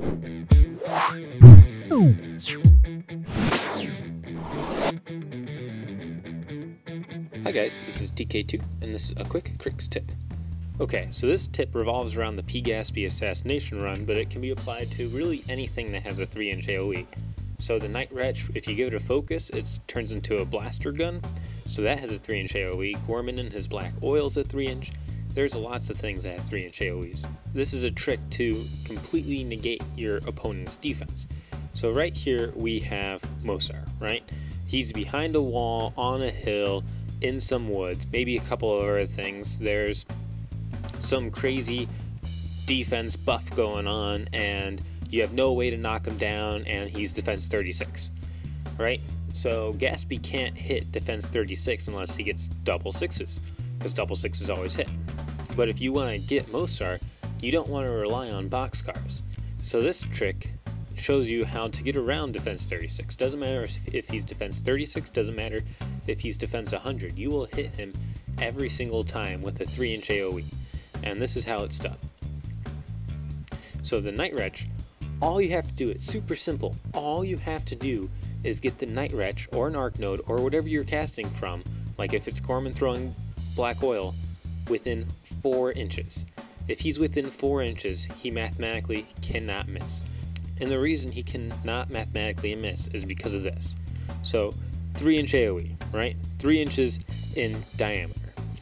Hi guys, this is TK2, and this is a quick Cryx tip. Okay, so this tip revolves around the P-Gaspy assassination run, but it can be applied to really anything that has a 3-inch AoE. So the Night Wretch, if you give it a focus, it turns into a blaster gun, so that has a 3-inch AoE. Gorman and his black oil's a 3-inch. There's lots of things that have 3-inch AoEs. This is a trick to completely negate your opponent's defense. So right here we have Mosar, right? He's behind a wall, on a hill, in some woods, maybe a couple of other things. There's some crazy defense buff going on, and you have no way to knock him down, and he's defense 36, right? So Gaspy can't hit defense 36 unless he gets double sixes, because double sixes always hit. But if you want to get Mosar, you don't want to rely on boxcars. So this trick shows you how to get around defense 36. Doesn't matter if he's defense 36, doesn't matter if he's defense 100. You will hit him every single time with a 3-inch AoE. And this is how it's done. So the Night Wretch, all you have to do, it's super simple. All you have to do is get the Night Wretch or an Arc Node or whatever you're casting from, like if it's Gorman throwing black oil, within 4 inches. If he's within 4 inches, he mathematically cannot miss. And the reason he cannot mathematically miss is because of this. So 3-inch AoE, right? 3 inches in diameter.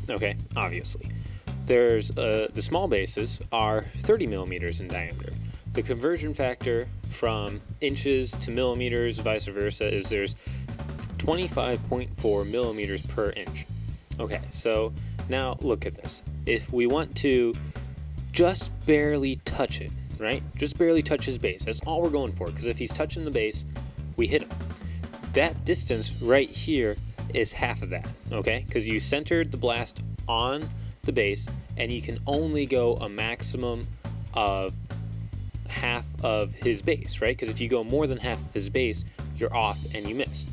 Okay, obviously. There's the small bases are 30 millimeters in diameter. The conversion factor from inches to millimeters, vice versa, is there's 25.4 millimeters per inch. Okay, so now look at this. If we want to just barely touch it, right? Just barely touch his base. That's all we're going for, because if he's touching the base, we hit him. That distance right here is half of that, okay? Because you centered the blast on the base, and you can only go a maximum of half of his base, right? Because if you go more than half of his base, you're off and you missed.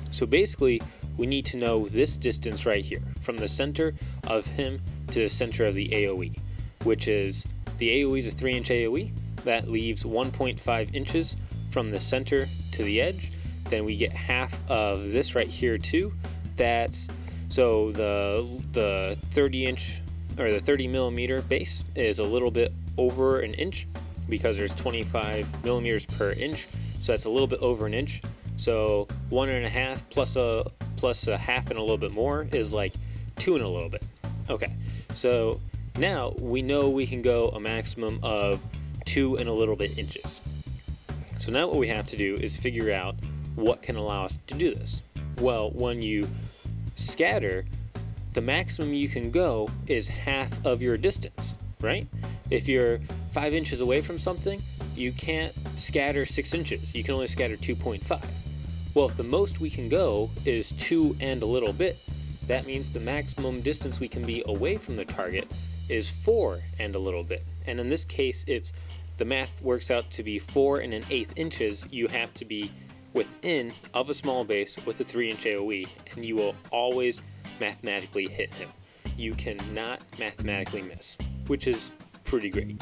So basically, we need to know this distance right here, from the center of him to the center of the AoE, which is, the AoE is a 3-inch AoE. That leaves 1.5 inches from the center to the edge. Then we get half of this right here too. That's, so the 30-inch or the 30 millimeter base is a little bit over an inch because there's 25 millimeters per inch. So that's a little bit over an inch. So 1.5 plus a half and a little bit more is like 2 and a little bit. Okay, so now we know we can go a maximum of 2 and a little bit inches. So now what we have to do is figure out what can allow us to do this. Well, when you scatter, the maximum you can go is half of your distance, right? If you're 5 inches away from something, you can't scatter 6 inches. You can only scatter 2.5. Well, if the most we can go is 2 and a little bit, that means the maximum distance we can be away from the target is 4 and a little bit. And in this case, it's, the math works out to be 4 and an eighth inches. You have to be within of a small base with a 3-inch AoE, and you will always mathematically hit him. You cannot mathematically miss, which is pretty great.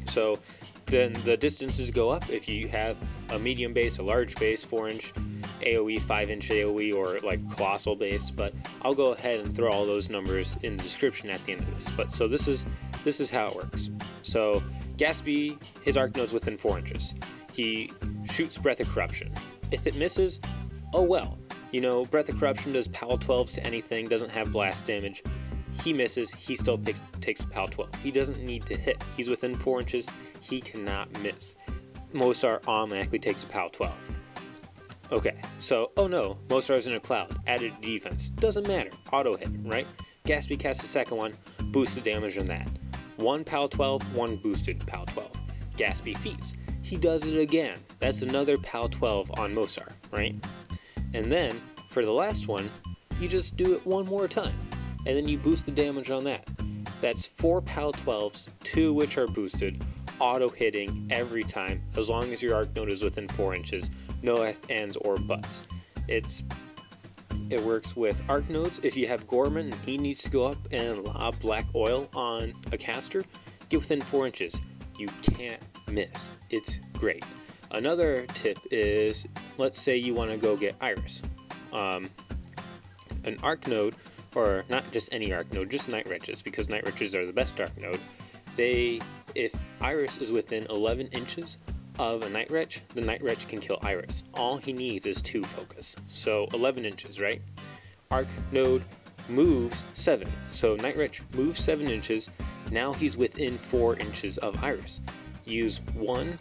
So then the distances go up if you have a medium base, a large base, 4-inch AoE, 5-inch AoE, or like colossal base, but I'll go ahead and throw all those numbers in the description at the end of this. But so this is how it works. So Gaspy, his arc node's within 4 inches. He shoots Breath of Corruption. If it misses, oh well. You know, Breath of Corruption does PAL 12s to anything, doesn't have blast damage. He misses, he still takes a PAL 12. He doesn't need to hit. He's within 4 inches, he cannot miss. Mosar automatically takes a PAL 12. Okay, so, oh no, Mosar's in a cloud, added defense. Doesn't matter, auto hit, right? Gaspy casts the second one, boosted damage on that. 1 PAL 12, 1 boosted PAL 12. Gaspy feats. He does it again. That's another PAL 12 on Mosar, right? And then, for the last one, you just do it one more time. And then you boost the damage on that. That's 4 PAL 12s, 2 which are boosted, auto hitting every time, as long as your arc node is within 4 inches, no ifs, ands, or buts. It works with arc nodes. If you have Gorman and he needs to go up and lob black oil on a caster, get within 4 inches. You can't miss. It's great. Another tip is, let's say you want to go get Iris. An arc node, or not just any arc node, just night wretches, because night wretches are the best arc node. If Iris is within 11 inches of a night wretch, the night wretch can kill Iris. All he needs is 2 focus. So 11 inches, right? Arc node moves 7. So night wretch moves 7 inches. Now he's within 4 inches of Iris. Use 1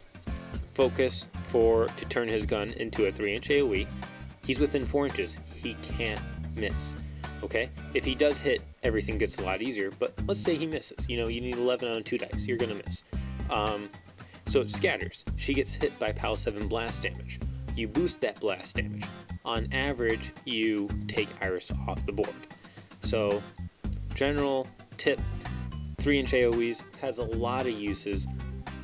focus to turn his gun into a 3-inch AoE. He's within 4 inches. He can't miss. Okay? If he does hit, everything gets a lot easier, but let's say he misses. You know, you need 11 on 2 dice. You're gonna miss. So it scatters. She gets hit by PAL 7 blast damage. You boost that blast damage. On average, you take Iris off the board. So, general tip, 3-inch AoEs has a lot of uses.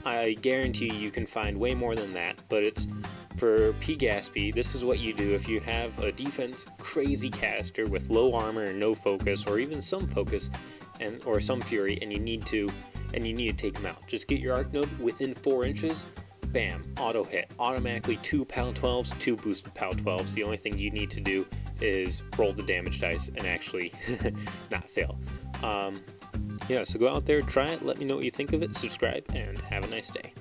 I guarantee you can find way more than that, but it's for P-Gaspy, this is what you do if you have a defense crazy caster with low armor and no focus, or even some focus or some fury, and you need to take them out. Just get your arc node within 4 inches, bam, auto hit. Automatically 2 PAL 12s, 2 boosted PAL 12s. The only thing you need to do is roll the damage dice and actually not fail. Yeah, so go out there, try it, let me know what you think of it, subscribe, and have a nice day.